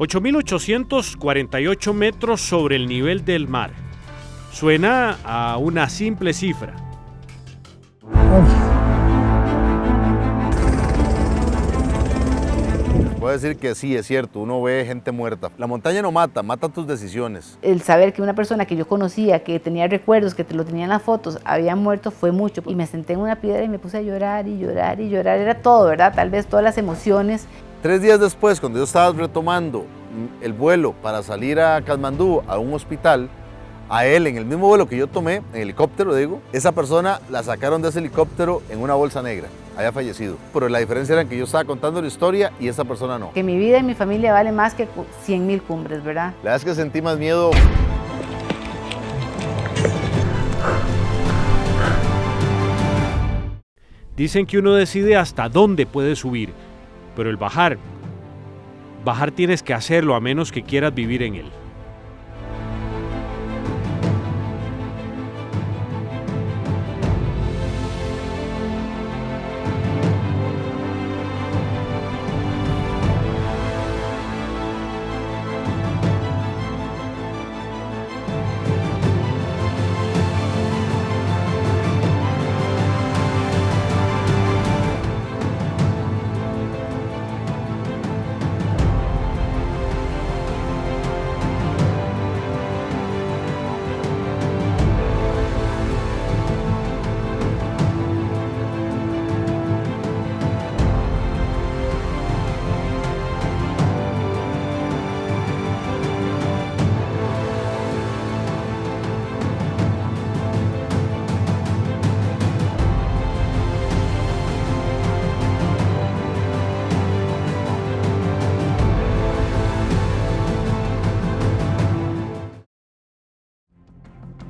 8.848 metros sobre el nivel del mar. Suena a una simple cifra. Puedo decir que sí, es cierto, uno ve gente muerta. La montaña no mata, mata tus decisiones. El saber que una persona que yo conocía, que tenía recuerdos, que te lo tenía en las fotos, había muerto fue mucho. Y me senté en una piedra y me puse a llorar y llorar y llorar. Era todo, ¿verdad? Tal vez todas las emociones. 3 días después, cuando yo estaba retomando el vuelo para salir a Katmandú, a un hospital, a él, en el mismo vuelo que yo tomé, en helicóptero digo, esa persona la sacaron de ese helicóptero en una bolsa negra, había fallecido. Pero la diferencia era que yo estaba contando la historia y esa persona no. Que mi vida y mi familia vale más que 100.000 cumbres, ¿verdad? La verdad es que sentí más miedo. Dicen que uno decide hasta dónde puede subir, pero el bajar tienes que hacerlo a menos que quieras vivir en él.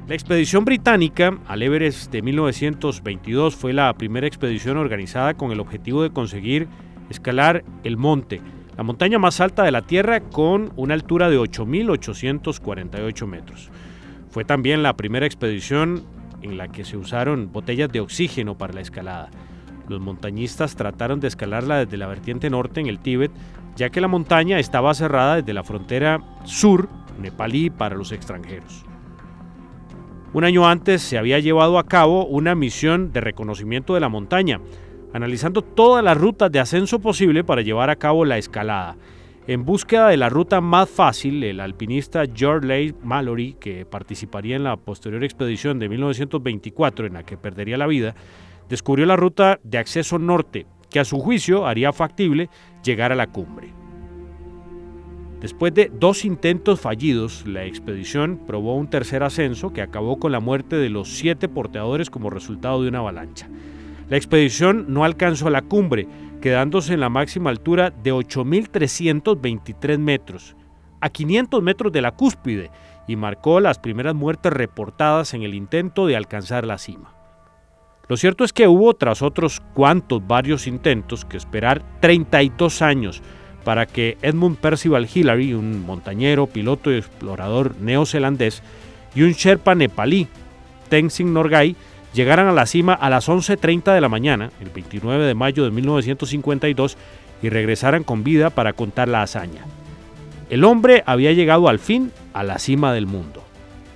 La expedición británica al Everest de 1922 fue la primera expedición organizada con el objetivo de conseguir escalar el monte, la montaña más alta de la Tierra con una altura de 8.848 metros. Fue también la primera expedición en la que se usaron botellas de oxígeno para la escalada. Los montañistas trataron de escalarla desde la vertiente norte en el Tíbet, ya que la montaña estaba cerrada desde la frontera sur nepalí para los extranjeros. Un año antes se había llevado a cabo una misión de reconocimiento de la montaña, analizando todas las rutas de ascenso posible para llevar a cabo la escalada. En búsqueda de la ruta más fácil, el alpinista George Leigh Mallory, que participaría en la posterior expedición de 1924 en la que perdería la vida, descubrió la ruta de acceso norte, que a su juicio haría factible llegar a la cumbre. Después de 2 intentos fallidos, la expedición probó un tercer ascenso que acabó con la muerte de los 7 porteadores como resultado de una avalancha. La expedición no alcanzó la cumbre, quedándose en la máxima altura de 8.323 metros, a 500 metros de la cúspide, y marcó las primeras muertes reportadas en el intento de alcanzar la cima. Lo cierto es que hubo, tras otros varios intentos, que esperar 32 años para que Edmund Percival Hillary, un montañero, piloto y explorador neozelandés, y un sherpa nepalí, Tenzing Norgay, llegaran a la cima a las 11:30 de la mañana, el 29 de mayo de 1952, y regresaran con vida para contar la hazaña. El hombre había llegado al fin a la cima del mundo.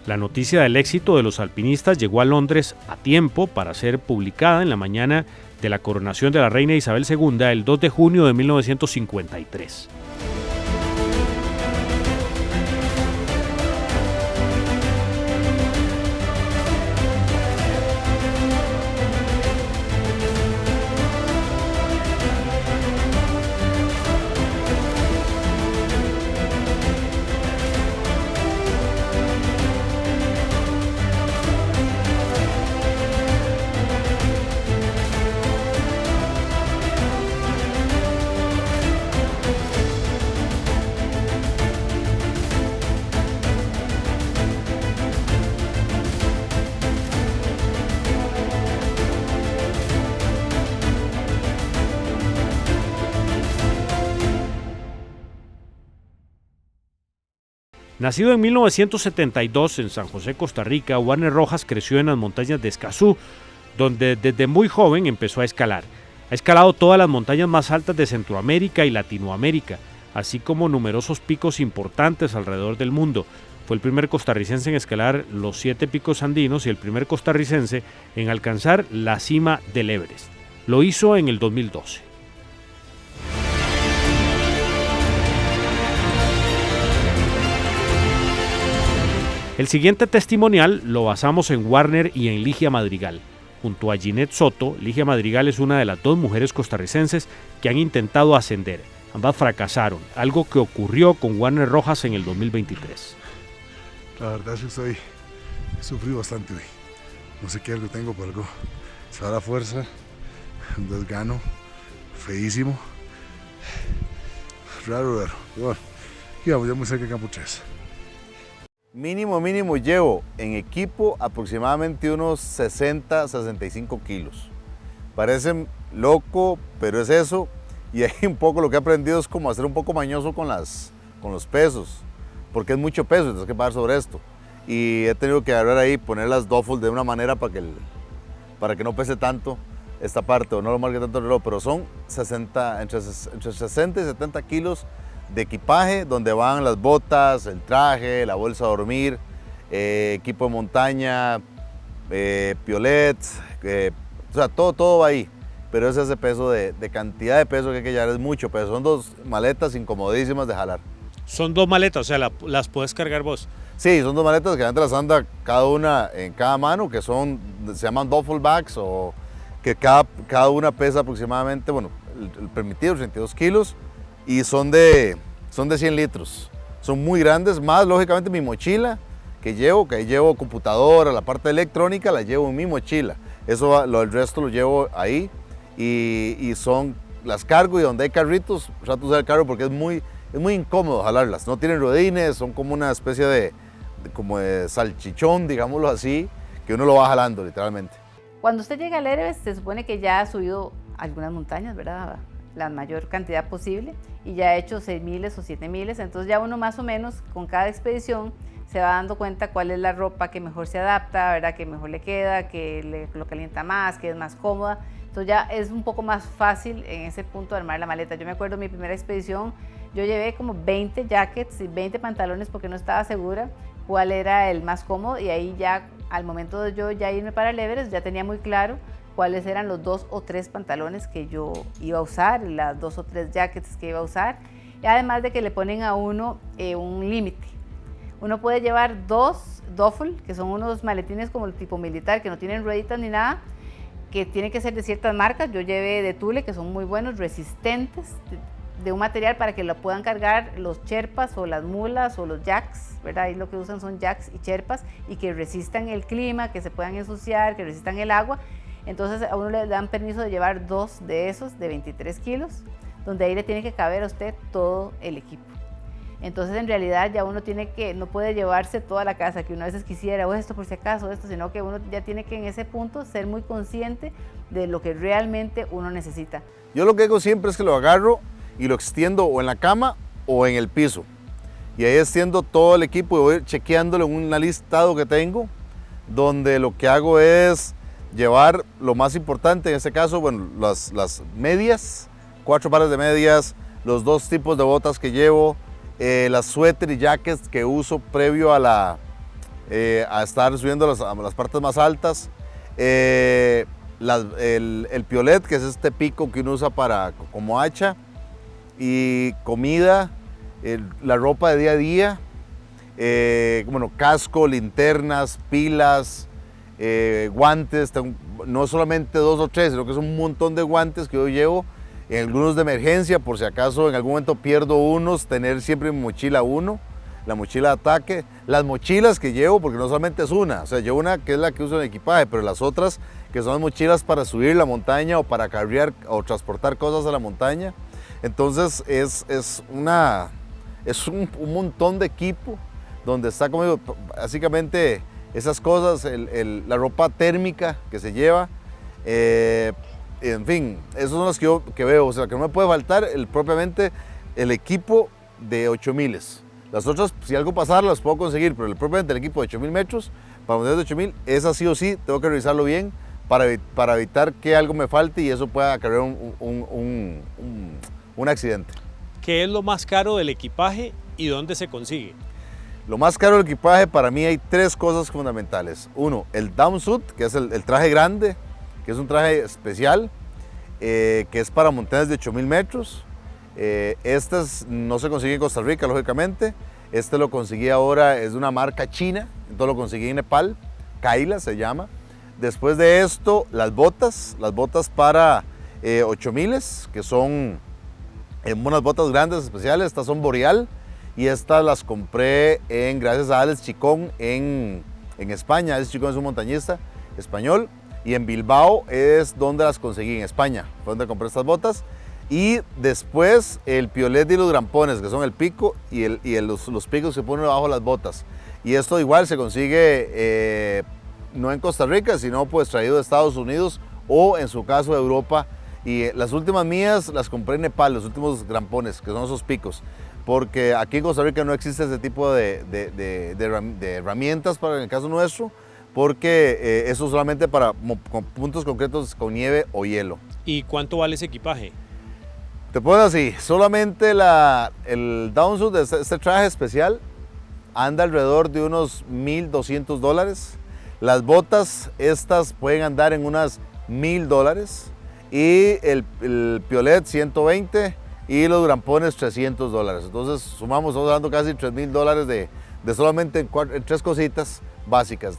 La noticia del éxito de los alpinistas llegó a Londres a tiempo para ser publicada en la mañana de la coronación de la reina Isabel II el 2 de junio de 1953. Nacido en 1972 en San José, Costa Rica, Warner Rojas creció en las montañas de Escazú, donde desde muy joven empezó a escalar. Ha escalado todas las montañas más altas de Centroamérica y Latinoamérica. así como numerosos picos importantes alrededor del mundo. Fue el primer costarricense en escalar los 7 picos andinos y el primer costarricense en alcanzar la cima del Everest. Lo hizo en el 2012. El siguiente testimonial lo basamos en Warner y en Ligia Madrigal. Junto a Ginette Soto, Ligia Madrigal es una de las 2 mujeres costarricenses que han intentado ascender. Ambas fracasaron, algo que ocurrió con Warner Rojas en el 2023. La verdad es que he sufrido bastante hoy. No sé qué algo tengo, pero algo se da la fuerza, un desgano feísimo. Raro. Pero bueno, íbamos ya muy cerca de Campo 3. Mínimo llevo en equipo aproximadamente unos 60-65 kilos. Parece loco, pero es eso. Y ahí un poco lo que he aprendido es como hacer un poco mañoso con los pesos, porque es mucho peso, entonces hay que pagar sobre esto. Y he tenido que agarrar ahí, poner las duffel de una manera para que no pese tanto esta parte o no lo marque tanto el reloj, pero son entre 60 y 70 kilos de equipaje, donde van las botas, el traje, la bolsa de dormir, equipo de montaña, piolet, o sea, todo va ahí. Pero es ese peso de cantidad de peso que hay que llevar, es mucho peso. Son 2 maletas incomodísimas de jalar. Son 2 maletas, o sea, las puedes cargar vos. Sí, son 2 maletas que antes las anda cada una en cada mano, que se llaman duffel bags, o que cada una pesa aproximadamente, bueno, el permitido, 32 kilos, y son de 100 litros. Son muy grandes, más lógicamente mi mochila que ahí llevo computadora, la parte electrónica la llevo en mi mochila. El resto lo llevo ahí y las cargo, y donde hay carritos trato de usar el carro porque es muy incómodo jalarlas. No tienen rodines, son como una especie de salchichón, digámoslo así, que uno lo va jalando literalmente. Cuando usted llega al Everest se supone que ya ha subido algunas montañas, ¿verdad? La mayor cantidad posible, y ya ha hecho 6.000 o 7.000, entonces ya uno más o menos con cada expedición se va dando cuenta cuál es la ropa que mejor se adapta, ¿verdad? Que mejor le queda, que lo calienta más, que es más cómoda. Entonces ya es un poco más fácil en ese punto de armar la maleta. Yo me acuerdo mi primera expedición, yo llevé como 20 jackets y 20 pantalones porque no estaba segura cuál era el más cómodo, y ahí ya al momento de yo ya irme para el Everest ya tenía muy claro cuáles eran los 2 o 3 pantalones que yo iba a usar, las 2 o 3 jackets que iba a usar, y además de que le ponen a uno un límite. Uno puede llevar 2 duffel, que son unos maletines como el tipo militar, que no tienen rueditas ni nada, que tienen que ser de ciertas marcas. Yo llevé de Thule, que son muy buenos, resistentes, de un material para que lo puedan cargar los sherpas o las mulas o los yaks, ¿verdad? Ahí lo que usan son yaks y sherpas, y que resistan el clima, que se puedan ensuciar, que resistan el agua. Entonces a uno le dan permiso de llevar 2 de esos de 23 kilos, donde ahí le tiene que caber a usted todo el equipo. Entonces en realidad ya uno no puede llevarse toda la casa, que uno a veces quisiera, o esto por si acaso, esto, sino que uno ya tiene que en ese punto ser muy consciente de lo que realmente uno necesita. Yo lo que hago siempre es que lo agarro y lo extiendo o en la cama o en el piso. Y ahí extiendo todo el equipo y voy chequeándolo en un listado que tengo, donde lo que hago es llevar lo más importante, en este caso, bueno, las medias, 4 pares de medias, los 2 tipos de botas que llevo, las suéter y jackets que uso previo a estar subiendo a las partes más altas, el piolet, que es este pico que uno usa como hacha, y comida, la ropa de día a día, bueno, casco, linternas, pilas, guantes, no solamente 2 o 3, sino que es un montón de guantes que yo llevo, algunos de emergencia, por si acaso en algún momento pierdo unos, tener siempre en mi mochila uno, la mochila de ataque, las mochilas que llevo, porque no solamente es una, o sea, llevo una que es la que uso en el equipaje, pero las otras que son mochilas para subir la montaña o para cargar o transportar cosas a la montaña. Entonces es un montón de equipo donde está conmigo básicamente esas cosas, la ropa térmica que se lleva, en fin, esos son los que veo, o sea, que no me puede faltar propiamente el equipo de 8000. Las otras, si algo pasara, las puedo conseguir, pero propiamente el equipo de 8000 metros, para montañas de 8000, esa sí o sí, tengo que revisarlo bien para evitar que algo me falte y eso pueda acarrear un accidente. ¿Qué es lo más caro del equipaje y dónde se consigue? Lo más caro del equipaje, para mí hay 3 cosas fundamentales. Uno, el downsuit, que es el traje grande, que es un traje especial, que es para montañas de 8000 metros. Este no se consigue en Costa Rica, lógicamente. Este lo conseguí ahora, es de una marca china, entonces lo conseguí en Nepal, Kaila se llama. Después de esto, las botas para 8000, que son unas botas grandes especiales. Estas son Boreal y estas las compré gracias a Alex Chicón en España. Alex Chicón es un montañista español y en Bilbao es donde las conseguí, en España, fue donde compré estas botas. Y después el piolet y los grampones, que son el pico y los picos que ponen debajo de las botas. Y esto igual se consigue no en Costa Rica, sino pues traído de Estados Unidos o en su caso de Europa. Y las últimas mías las compré en Nepal, los últimos grampones, que son esos picos. Porque aquí en Costa Rica no existe ese tipo de herramientas para en el caso nuestro, porque eso solamente para puntos concretos con nieve o hielo. ¿Y cuánto vale ese equipaje? Te puedo decir, solamente el downsuit de este traje especial anda alrededor de unos $1200. Las botas estas pueden andar en unas $1000 y el piolet 120 y los grampones $300. Entonces sumamos, estamos hablando casi $3000 de solamente en 3 cositas básicas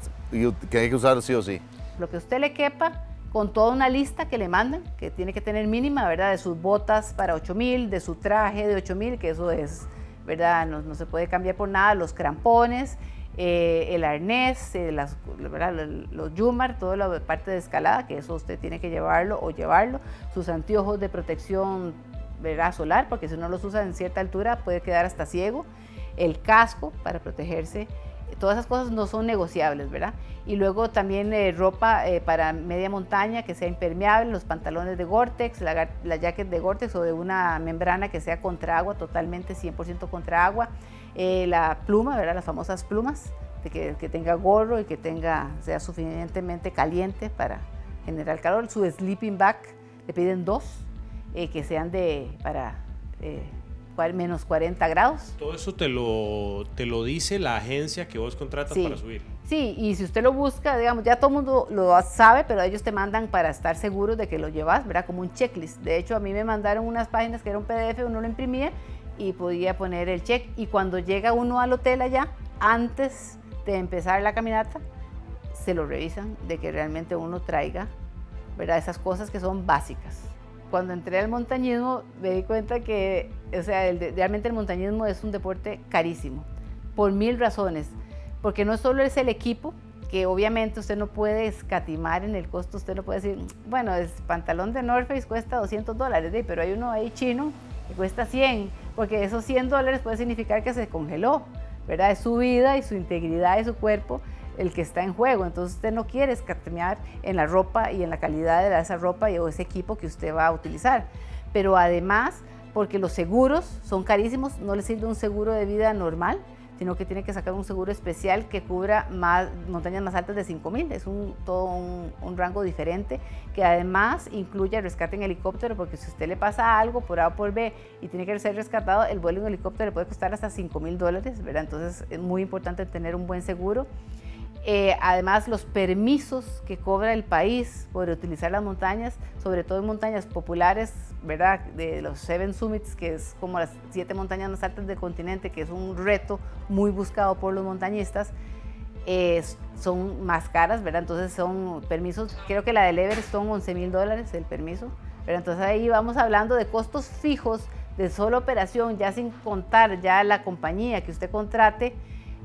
que hay que usar sí o sí. Lo que a usted le quepa, con toda una lista que le mandan, que tiene que tener mínima, ¿verdad? De sus botas para 8000, de su traje de 8000, que eso es, ¿verdad? No se puede cambiar por nada, los crampones, el arnés, los yumar, toda la parte de escalada, que eso usted tiene que llevarlo, sus anteojos de protección, ¿verdad? Solar, porque si no los usa en cierta altura puede quedar hasta ciego, el casco para protegerse. Todas esas cosas no son negociables, ¿verdad? Y luego también ropa para media montaña que sea impermeable, los pantalones de Gore-Tex, la jacket de Gore-Tex o de una membrana que sea contra agua, totalmente 100% contra agua. La pluma, ¿verdad? Las famosas plumas, que tenga gorro y que sea suficientemente caliente para generar calor. Su sleeping bag, le piden 2, que sean para menos 40 grados. Todo eso te lo dice la agencia que vos contratas sí, para subir. Sí, y si usted lo busca, digamos, ya todo el mundo lo sabe, pero ellos te mandan para estar seguros de que lo llevas, ¿verdad? Como un checklist. De hecho, a mí me mandaron unas páginas que era un PDF, uno lo imprimía y podía poner el check. Y cuando llega uno al hotel allá, antes de empezar la caminata, se lo revisan de que realmente uno traiga, ¿verdad? Esas cosas que son básicas. Cuando entré al montañismo me di cuenta que, o sea, realmente el montañismo es un deporte carísimo, por 1000 razones. Porque no solo es el equipo, que obviamente usted no puede escatimar en el costo, usted no puede decir, bueno, el pantalón de North Face cuesta $200, pero hay uno ahí chino que cuesta 100, porque esos $100 puede significar que se congeló, ¿verdad? Es su vida y su integridad y su cuerpo el que está en juego, entonces usted no quiere escatimar en la ropa y en la calidad de esa ropa o ese equipo que usted va a utilizar. Pero además, porque los seguros son carísimos, no le sirve un seguro de vida normal, sino que tiene que sacar un seguro especial que cubra montañas más altas de 5000, es todo un rango diferente, que además incluye el rescate en helicóptero, porque si a usted le pasa algo por A o por B y tiene que ser rescatado, el vuelo en helicóptero le puede costar hasta $5000, ¿verdad? Entonces es muy importante tener un buen seguro. Además, los permisos que cobra el país por utilizar las montañas, sobre todo en montañas populares, ¿verdad? De los 7 Summits, que es como las 7 montañas más altas del continente, que es un reto muy buscado por los montañistas, son más caras, ¿verdad? Entonces son permisos, creo que la del Everest son $11,000 el permiso, ¿verdad? Entonces ahí vamos hablando de costos fijos de sola operación, ya sin contar ya la compañía que usted contrate,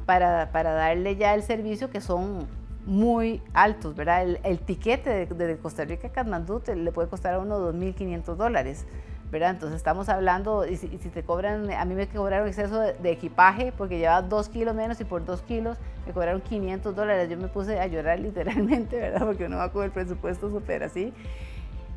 para darle ya el servicio, que son muy altos, ¿verdad? El tiquete de Costa Rica a Katmandú le puede costar a uno $2500, ¿verdad? Entonces estamos hablando, y si te cobran, a mí me cobraron exceso de equipaje porque llevaba 2 kilos menos y por 2 kilos me cobraron $500. Yo me puse a llorar literalmente, ¿verdad? Porque uno va con el presupuesto súper así.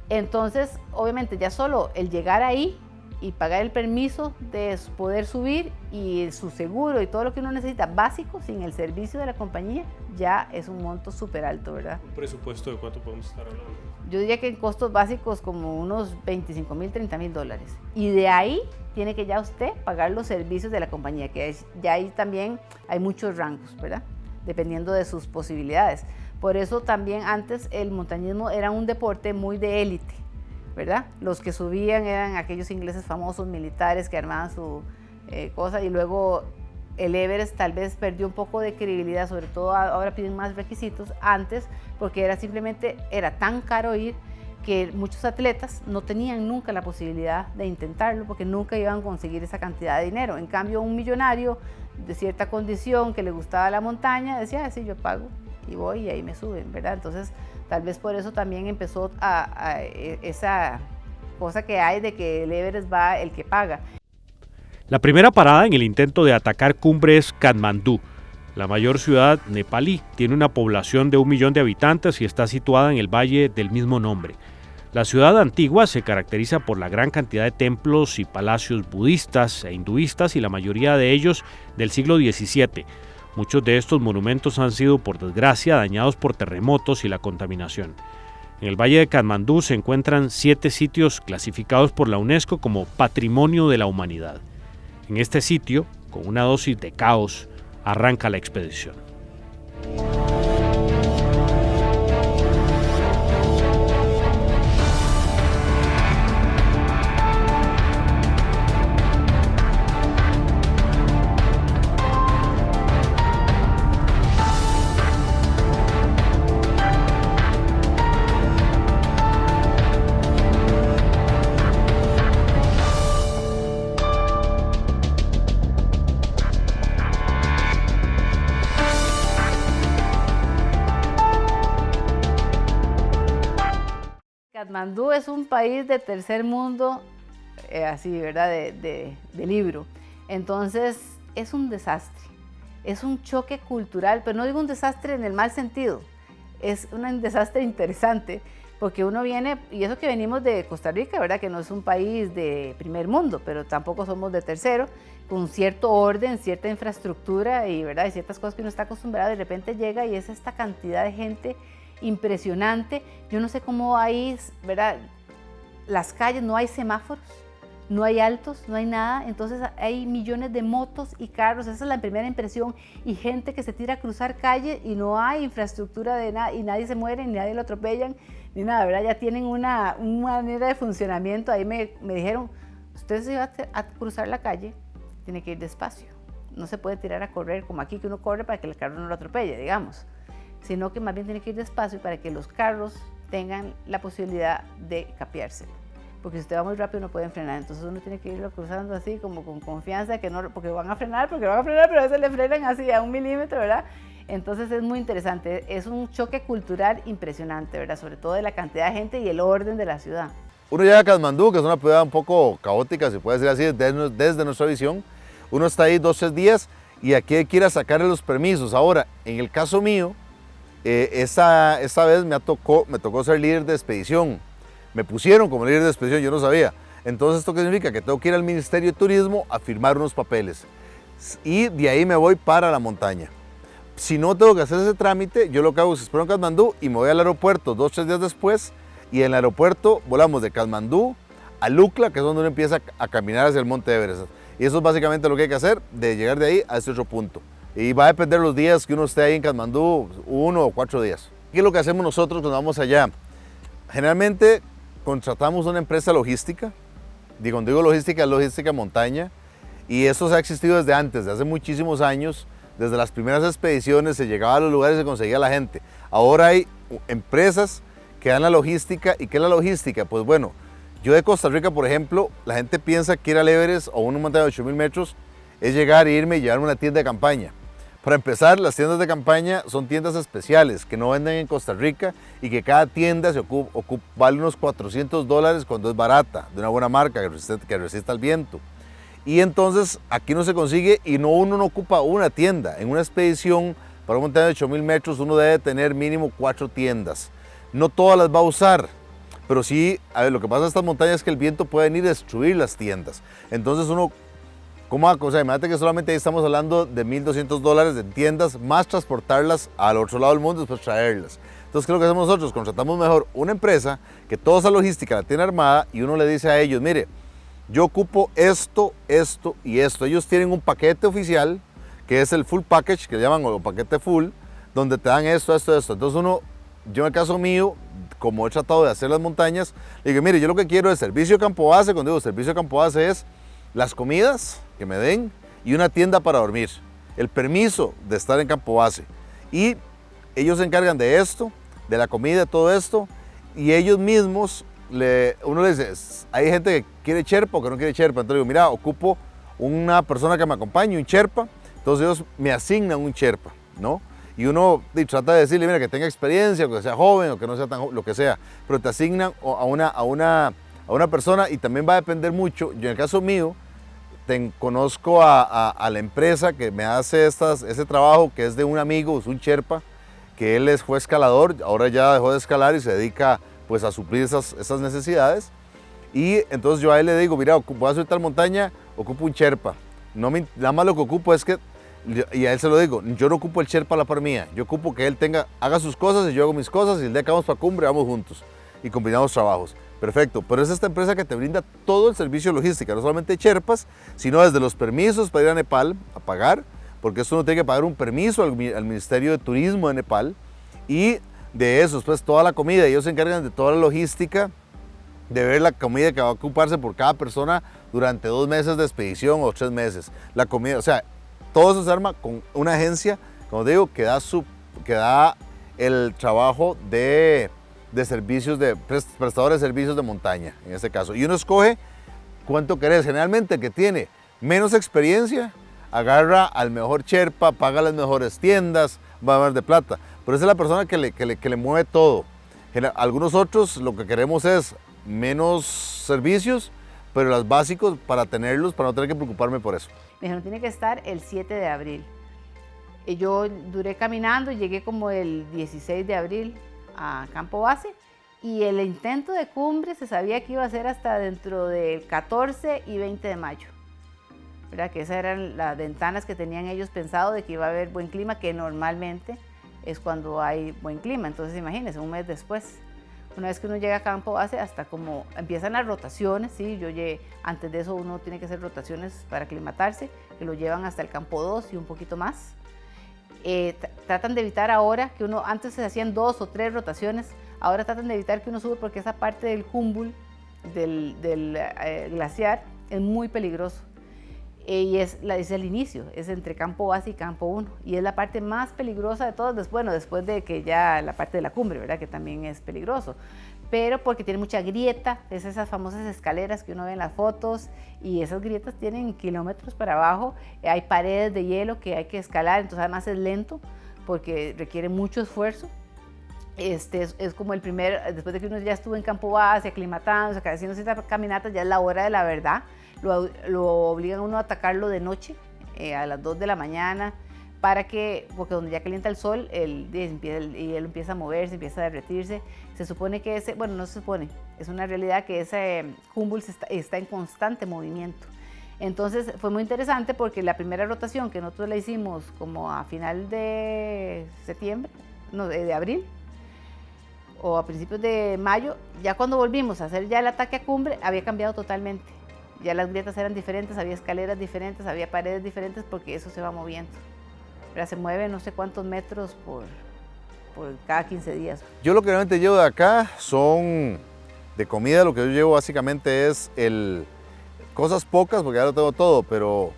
Entonces, obviamente, ya solo el llegar ahí y pagar el permiso de poder subir y su seguro y todo lo que uno necesita básico sin el servicio de la compañía, ya es un monto súper alto, ¿verdad? ¿Un presupuesto de cuánto podemos estar hablando? Yo diría que en costos básicos como unos 25,000, 30,000 dólares. Y de ahí tiene que ya usted pagar los servicios de la compañía, que ya ahí también hay muchos rangos, ¿verdad? Dependiendo de sus posibilidades. Por eso también antes el montañismo era un deporte muy de élite, ¿verdad? Los que subían eran aquellos ingleses famosos, militares que armaban su cosa, y luego el Everest tal vez perdió un poco de credibilidad, sobre todo ahora piden más requisitos, antes porque era tan caro ir que muchos atletas no tenían nunca la posibilidad de intentarlo porque nunca iban a conseguir esa cantidad de dinero. En cambio, un millonario de cierta condición que le gustaba la montaña decía, sí, yo pago y voy y ahí me suben, ¿verdad? Entonces, tal vez por eso también empezó esa cosa que hay de que el Everest va el que paga. La primera parada en el intento de atacar cumbre es Katmandú. La mayor ciudad nepalí tiene una población de 1 millón de habitantes y está situada en el valle del mismo nombre. La ciudad antigua se caracteriza por la gran cantidad de templos y palacios budistas e hinduistas y la mayoría de ellos del siglo XVII. Muchos de estos monumentos han sido, por desgracia, dañados por terremotos y la contaminación. En el valle de Katmandú se encuentran 7 sitios clasificados por la UNESCO como Patrimonio de la Humanidad. En este sitio, con una dosis de caos, arranca la expedición. Katmandú es un país de tercer mundo, así, ¿verdad? De libro. Entonces, es un desastre. Es un choque cultural, pero no digo un desastre en el mal sentido. Es un desastre interesante, porque uno viene, y eso que venimos de Costa Rica, ¿verdad? Que no es un país de primer mundo, pero tampoco somos de tercero, con cierto orden, cierta infraestructura y, ¿verdad? Y ciertas cosas que uno está acostumbrado, de repente llega y es esta cantidad de gente impresionante. Yo no sé cómo hay, ¿verdad? Las calles, no hay semáforos, no hay altos, no hay nada, entonces hay millones de motos y carros, esa es la primera impresión, y gente que se tira a cruzar calle y no hay infraestructura de nada, y nadie se muere, ni nadie lo atropellan, ni nada, ¿verdad? Ya tienen una manera de funcionamiento. Ahí me dijeron, usted se va a cruzar la calle, tiene que ir despacio, no se puede tirar a correr como aquí, que uno corre para que el carro no lo atropelle, digamos, sino que más bien tiene que ir despacio para que los carros tengan la posibilidad de capearse. Porque si usted va muy rápido no pueden frenar, entonces uno tiene que irlo cruzando así como con confianza, que no, porque van a frenar, pero a veces le frenan así a 1 milímetro, ¿verdad? Entonces es muy interesante, es un choque cultural impresionante, ¿verdad? Sobre todo de la cantidad de gente y el orden de la ciudad. Uno llega a Katmandú, que es una ciudad un poco caótica, se puede decir así, desde nuestra visión. Uno está ahí 2 o 3 días y aquí hay que ir a sacarle los permisos. Ahora, en el caso mío, esta vez me tocó ser líder de expedición. Me pusieron como líder de expedición, yo no sabía. Entonces, ¿esto qué significa? Que tengo que ir al Ministerio de Turismo a firmar unos papeles. Y de ahí me voy para la montaña. Si no tengo que hacer ese trámite, yo lo que hago es espero en Katmandú y me voy al aeropuerto 2 o 3 días después. Y en el aeropuerto volamos de Katmandú a Lukla, que es donde uno empieza a caminar hacia el Monte Everest. Y eso es básicamente lo que hay que hacer, de llegar de ahí a este otro punto. Y va a depender los días que uno esté ahí en Katmandú, 1 o 4 días. ¿Qué es lo que hacemos nosotros cuando vamos allá? Generalmente contratamos una empresa logística. Cuando digo logística, es logística montaña. Y eso ha existido desde antes, desde hace muchísimos años. Desde las primeras expediciones se llegaba a los lugares y se conseguía la gente. Ahora hay empresas que dan la logística. ¿Y qué es la logística? Pues bueno, yo de Costa Rica, por ejemplo, la gente piensa que ir al Everest o una montaña de 8,000 metros es llegar, irme y llevarme una tienda de campaña. Para empezar, las tiendas de campaña son tiendas especiales que no venden en Costa Rica y que cada tienda vale unos $400 cuando es barata, de una buena marca que resista el viento. Y entonces aquí no se consigue y uno no ocupa una tienda. En una expedición para una montaña de 8,000 metros uno debe tener mínimo 4 tiendas. No todas las va a usar, pero sí, a ver, lo que pasa en estas montañas es que el viento puede venir a destruir las tiendas. Entonces uno, ¿cómo hago? O sea, imagínate que solamente ahí estamos hablando de $1,200 de tiendas, más transportarlas al otro lado del mundo y después traerlas. Entonces, ¿qué es lo que hacemos nosotros? Contratamos mejor una empresa que toda esa logística la tiene armada y uno le dice a ellos, mire, yo ocupo esto, esto y esto. Ellos tienen un paquete oficial, que es el full package, que le llaman o paquete full, donde te dan esto, esto, esto. Entonces uno, yo en el caso mío, como he tratado de hacer las montañas, le digo, mire, yo lo que quiero es servicio de campo base. Cuando digo servicio de campo base es las comidas que me den y una tienda para dormir. El permiso de estar en campo base. Y ellos se encargan de esto, de la comida, todo esto, y ellos mismos, uno le dice, hay gente que quiere Sherpa o que no quiere Sherpa. Entonces digo, mira, ocupo una persona que me acompañe, un Sherpa. Entonces ellos me asignan un Sherpa, ¿no? Y uno trata de decirle, mira, que tenga experiencia, o que sea joven, o que no sea tan joven, lo que sea. Pero te asignan a una persona y también va a depender mucho. Yo en el caso mío, conozco a la empresa que me hace ese trabajo, que es de un amigo, es un Sherpa, que él fue escalador, ahora ya dejó de escalar y se dedica pues a suplir esas necesidades. Y entonces yo a él le digo, mira, voy a subir tal montaña, ocupo un Sherpa. Nada más lo que ocupo es que, y a él se lo digo, yo no ocupo el Sherpa a la par mía, yo ocupo que él haga sus cosas y yo hago mis cosas y el día que vamos para cumbre vamos juntos y combinamos trabajos. Perfecto, pero es esta empresa que te brinda todo el servicio de logística, no solamente Sherpas, sino desde los permisos para ir a Nepal a pagar, porque esto uno tiene que pagar un permiso al Ministerio de Turismo de Nepal, y de eso, pues toda la comida, ellos se encargan de toda la logística, de ver la comida que va a ocuparse por cada persona durante 2 meses de expedición o 3 meses. La comida, o sea, todo eso se arma con una agencia, como digo, que da el trabajo de servicios, de prestadores de servicios de montaña, en este caso. Y uno escoge cuánto querés. Generalmente el que tiene menos experiencia, agarra al mejor Sherpa, paga las mejores tiendas, va a ver de plata. Pero esa es la persona que le mueve todo. Algunos otros lo que queremos es menos servicios, pero los básicos para tenerlos, para no tener que preocuparme por eso. Me dijeron, tiene que estar el 7 de abril. Y yo duré caminando y llegué como el 16 de abril a campo base, y el intento de cumbre se sabía que iba a ser hasta dentro del 14 y 20 de mayo. ¿Verdad? Que esas eran las ventanas que tenían ellos pensado de que iba a haber buen clima, que normalmente es cuando hay buen clima. Entonces imagínense, un mes después, una vez que uno llega a campo base, hasta como empiezan las rotaciones, ¿sí? Antes de eso uno tiene que hacer rotaciones para aclimatarse, que lo llevan hasta el campo 2 y un poquito más. Tratan de evitar ahora que uno, antes se hacían 2 o 3 rotaciones, ahora tratan de evitar que uno sube, porque esa parte del cúmulo del glaciar es muy peligroso. Y es el inicio, es entre campo base y campo 1, y es la parte más peligrosa de todas, bueno, después de que ya la parte de la cumbre, ¿verdad? Que también es peligroso, pero porque tiene mucha grieta, es esas famosas escaleras que uno ve en las fotos, y esas grietas tienen kilómetros para abajo, hay paredes de hielo que hay que escalar, entonces además es lento, porque requiere mucho esfuerzo. Es como después de que uno ya estuvo en campo base, aclimatándose, haciendo ciertas caminatas, ya es la hora de la verdad. Lo obligan a uno a atacarlo de noche, a las 2 de la mañana, porque donde ya calienta el sol, el hielo empieza a moverse, empieza a derretirse. Se supone que no se supone, es una realidad que ese Humboldt está en constante movimiento. Entonces fue muy interesante porque la primera rotación que nosotros la hicimos como a final de abril, o a principios de mayo, ya cuando volvimos a hacer ya el ataque a cumbre, había cambiado totalmente. Ya las grietas eran diferentes, había escaleras diferentes, había paredes diferentes, porque eso se va moviendo. Pero se mueve no sé cuántos metros por cada 15 días. Yo lo que realmente llevo de acá son de comida, lo que yo llevo básicamente es cosas pocas, porque ya lo tengo todo, pero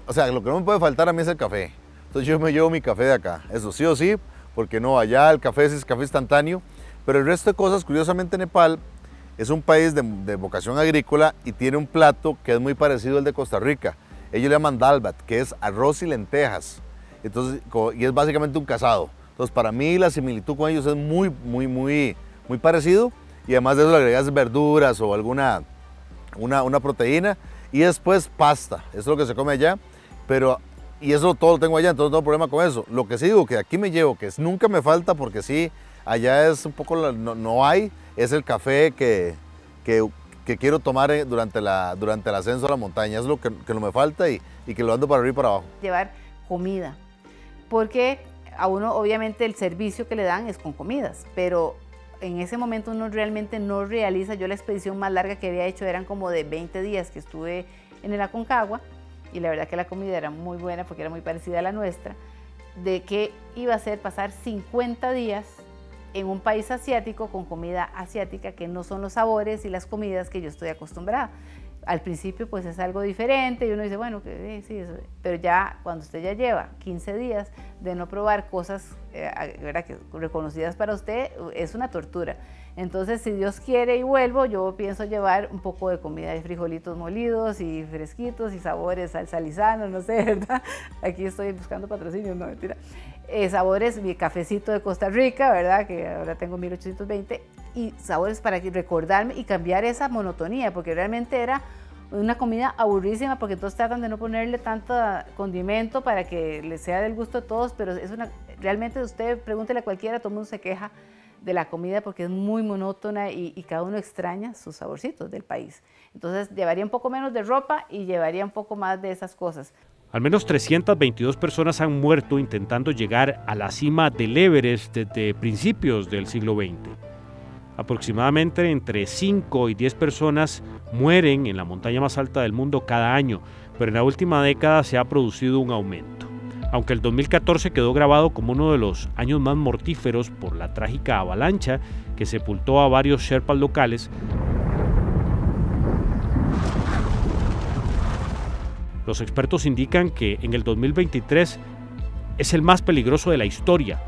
o sea, lo que no me puede faltar a mí es el café. Entonces yo me llevo mi café de acá, eso sí o sí, porque no, allá el café es café instantáneo, pero el resto de cosas, curiosamente Nepal es un país de vocación agrícola y tiene un plato que es muy parecido al de Costa Rica. Ellos le llaman dalbat, que es arroz y lentejas. Entonces, y es básicamente un casado. Entonces, para mí la similitud con ellos es muy, muy, muy, muy parecido. Y además de eso le agregas verduras o una proteína. Y después pasta, eso es lo que se come allá. Y eso todo lo tengo allá, entonces no tengo problema con eso. Lo que sí digo que aquí me llevo, que nunca me falta, porque sí, allá es un poco, no hay, es el café que quiero tomar durante el ascenso a la montaña. Es lo que no me falta y que lo ando para arriba y para abajo. Llevar comida, porque a uno obviamente el servicio que le dan es con comidas, pero en ese momento uno realmente no realiza. Yo la expedición más larga que había hecho eran como de 20 días que estuve en el Aconcagua, y la verdad que la comida era muy buena porque era muy parecida a la nuestra, de que iba a ser pasar 50 días en un país asiático con comida asiática, que no son los sabores y las comidas que yo estoy acostumbrada. Al principio pues es algo diferente y uno dice, bueno, sí, eso. Pero ya cuando usted ya lleva 15 días de no probar cosas ¿verdad?, que reconocidas para usted, es una tortura. Entonces, si Dios quiere y vuelvo, yo pienso llevar un poco de comida, de frijolitos molidos y fresquitos y sabores, salsa Lizano, no sé, ¿verdad? Aquí estoy buscando patrocinio, no, mentira. Sabores, mi cafecito de Costa Rica, ¿verdad?, que ahora tengo 1820, y sabores para recordarme y cambiar esa monotonía, porque realmente era una comida aburrísima, porque entonces tratan de no ponerle tanto condimento para que le sea del gusto de todos, pero realmente usted pregúntele a cualquiera, todo el mundo se queja de la comida porque es muy monótona y cada uno extraña sus saborcitos del país. Entonces llevaría un poco menos de ropa y llevaría un poco más de esas cosas. Al menos 322 personas han muerto intentando llegar a la cima del Everest desde principios del siglo XX. Aproximadamente entre 5 y 10 personas mueren en la montaña más alta del mundo cada año, pero en la última década se ha producido un aumento. Aunque el 2014 quedó grabado como uno de los años más mortíferos por la trágica avalancha que sepultó a varios sherpas locales, los expertos indican que en el 2023 es el más peligroso de la historia.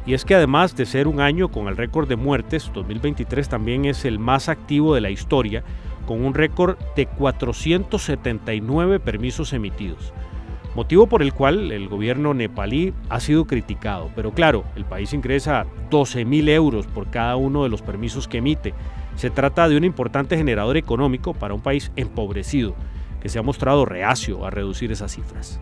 Y es que además de ser un año con el récord de muertes, 2023 también es el más activo de la historia, con un récord de 479 permisos emitidos. Motivo por el cual el gobierno nepalí ha sido criticado. Pero claro, el país ingresa 12.000 euros por cada uno de los permisos que emite. Se trata de un importante generador económico para un país empobrecido, que se ha mostrado reacio a reducir esas cifras.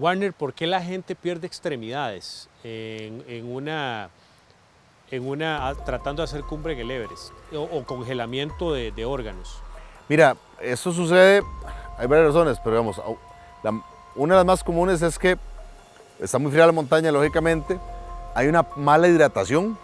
Warner, ¿por qué la gente pierde extremidades tratando de hacer cumbre en el Everest o congelamiento de órganos? Mira, esto sucede, hay varias razones, pero digamos, una de las más comunes es que está muy fría la montaña, lógicamente, hay una mala hidratación.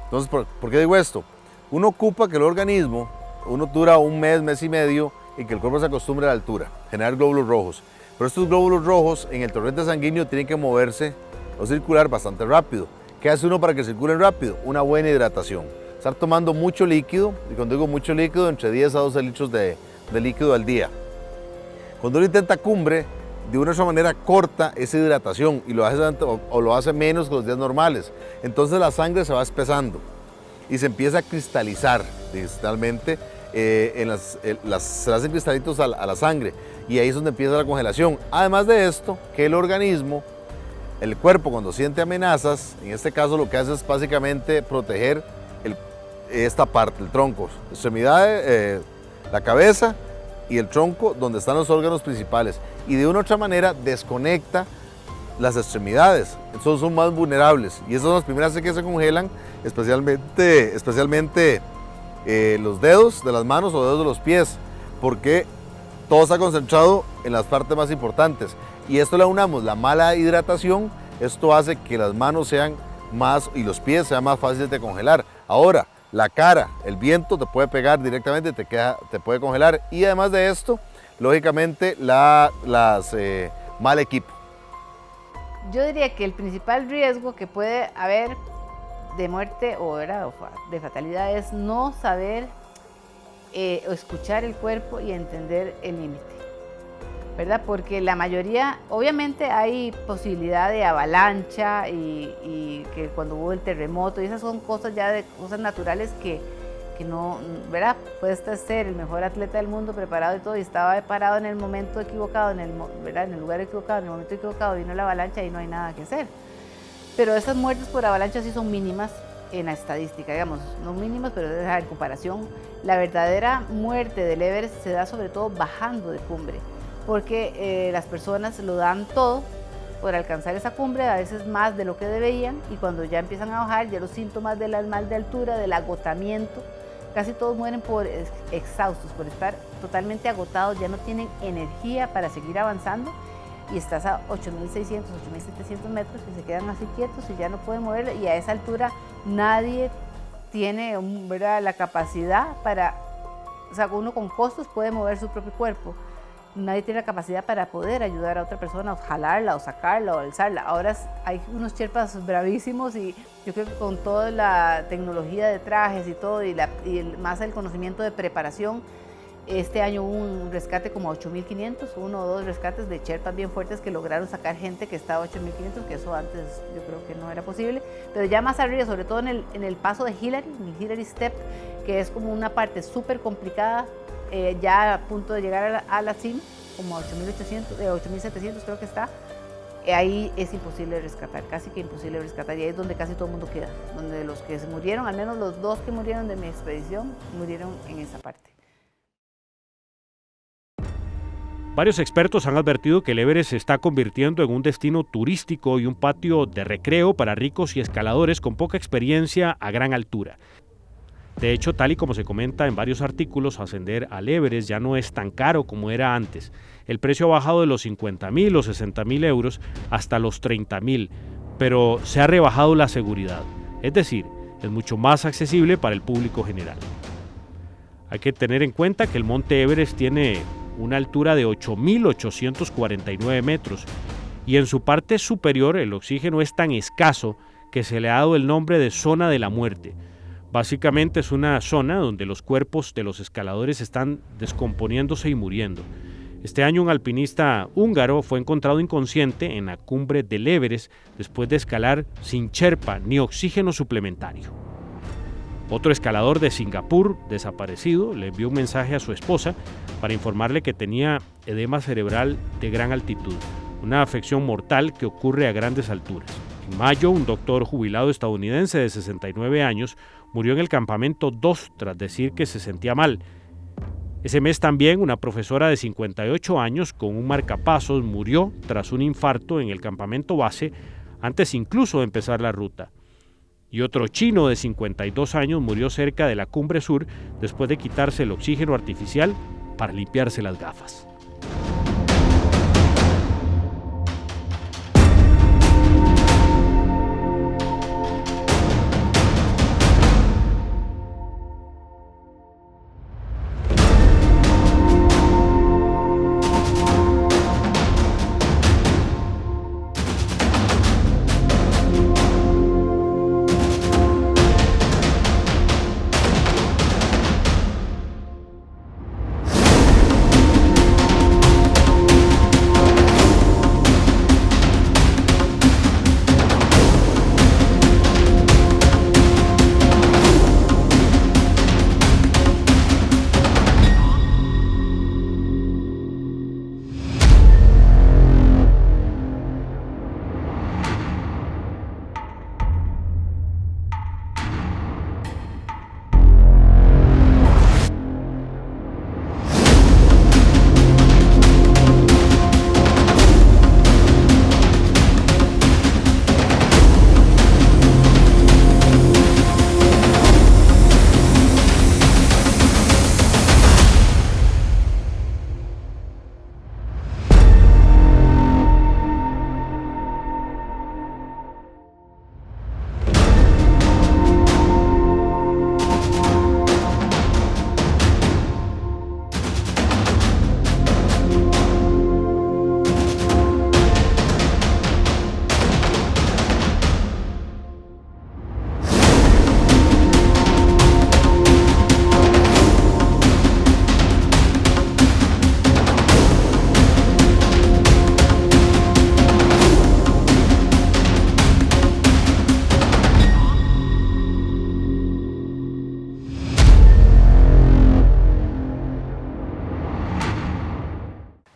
Entonces, ¿por qué digo esto? Uno ocupa que el organismo, uno dura un mes, mes y medio, y que el cuerpo se acostumbre a la altura, generar glóbulos rojos. Pero estos glóbulos rojos en el torrente sanguíneo tienen que moverse o circular bastante rápido. ¿Qué hace uno para que circulen rápido? Una buena hidratación. Estar tomando mucho líquido, y cuando digo mucho líquido, entre 10 a 12 litros de líquido al día. Cuando uno intenta cumbre, de una u otra manera corta esa hidratación y lo hace menos que los días normales. Entonces la sangre se va espesando y se empieza a cristalizar digitalmente, se hacen cristalitos a la sangre, y ahí es donde empieza la congelación. Además de esto, que el organismo, el cuerpo, cuando siente amenazas, en este caso lo que hace es básicamente proteger esta parte, el tronco, extremidades, la cabeza y el tronco, donde están los órganos principales, y de una u otra manera desconecta las extremidades. Entonces son más vulnerables, y esas son las primeras que se congelan, especialmente los dedos de las manos o dedos de los pies, porque todo está concentrado en las partes más importantes. Y esto le aunamos la mala hidratación, esto hace que las manos sean más y los pies sean más fáciles de congelar. Ahora, la cara, el viento te puede pegar directamente, te puede congelar, y además de esto, lógicamente, mal equipo. Yo diría que el principal riesgo que puede haber de muerte o de fatalidad es no saber o escuchar el cuerpo y entender el límite. ¿verdad? Porque la mayoría, obviamente hay posibilidad de avalancha y que cuando hubo el terremoto, y esas son cosas ya de cosas naturales que no, ¿verdad? Puede ser el mejor atleta del mundo, preparado y todo, y estaba parado en el momento equivocado, ¿verdad? En el lugar equivocado, en el momento equivocado, vino la avalancha y no hay nada que hacer. Pero esas muertes por avalancha sí son mínimas en la estadística, digamos, no mínimas, pero en comparación, la verdadera muerte del Everest se da sobre todo bajando de cumbre, porque las personas lo dan todo por alcanzar esa cumbre, a veces más de lo que deberían, y cuando ya empiezan a bajar, ya los síntomas del mal de altura, del agotamiento, casi todos mueren por exhaustos, por estar totalmente agotados, ya no tienen energía para seguir avanzando, y estás a 8.600, 8.700 metros y se quedan así quietos y ya no pueden moverlo, y a esa altura nadie tiene, ¿verdad?, la capacidad para, o sea, uno con costos puede mover su propio cuerpo, nadie tiene la capacidad para poder ayudar a otra persona, o jalarla, o sacarla, o alzarla. Ahora hay unos sherpas bravísimos, y yo creo que con toda la tecnología de trajes y todo, y más el conocimiento de preparación, este año hubo un rescate como a 8.500, uno o dos rescates de sherpas bien fuertes que lograron sacar gente que estaba a 8.500, que eso antes yo creo que no era posible, pero ya más arriba, sobre todo en el paso de Hillary, en el Hillary Step, que es como una parte súper complicada, ya a punto de llegar a la cima, como a 8.700 creo que está, ahí es imposible rescatar, casi que imposible rescatar, y ahí es donde casi todo el mundo queda, donde los que se murieron, al menos los 2 que murieron de mi expedición, murieron en esa parte. Varios expertos han advertido que el Everest se está convirtiendo en un destino turístico y un patio de recreo para ricos y escaladores con poca experiencia a gran altura. De hecho, tal y como se comenta en varios artículos, ascender al Everest ya no es tan caro como era antes. El precio ha bajado de los 50.000 o 60.000 euros hasta los 30.000, pero se ha rebajado la seguridad. Es decir, es mucho más accesible para el público general. Hay que tener en cuenta que el monte Everest tiene una altura de 8.849 metros y en su parte superior el oxígeno es tan escaso que se le ha dado el nombre de zona de la muerte. Básicamente es una zona donde los cuerpos de los escaladores están descomponiéndose y muriendo. Este año un alpinista húngaro fue encontrado inconsciente en la cumbre del Everest después de escalar sin sherpa ni oxígeno suplementario. Otro escalador de Singapur, desaparecido, le envió un mensaje a su esposa para informarle que tenía edema cerebral de gran altitud, una afección mortal que ocurre a grandes alturas. En mayo, un doctor jubilado estadounidense de 69 años murió en el campamento 2 tras decir que se sentía mal. Ese mes también una profesora de 58 años con un marcapasos murió tras un infarto en el campamento base antes incluso de empezar la ruta. Y otro chino de 52 años murió cerca de la cumbre sur después de quitarse el oxígeno artificial para limpiarse las gafas.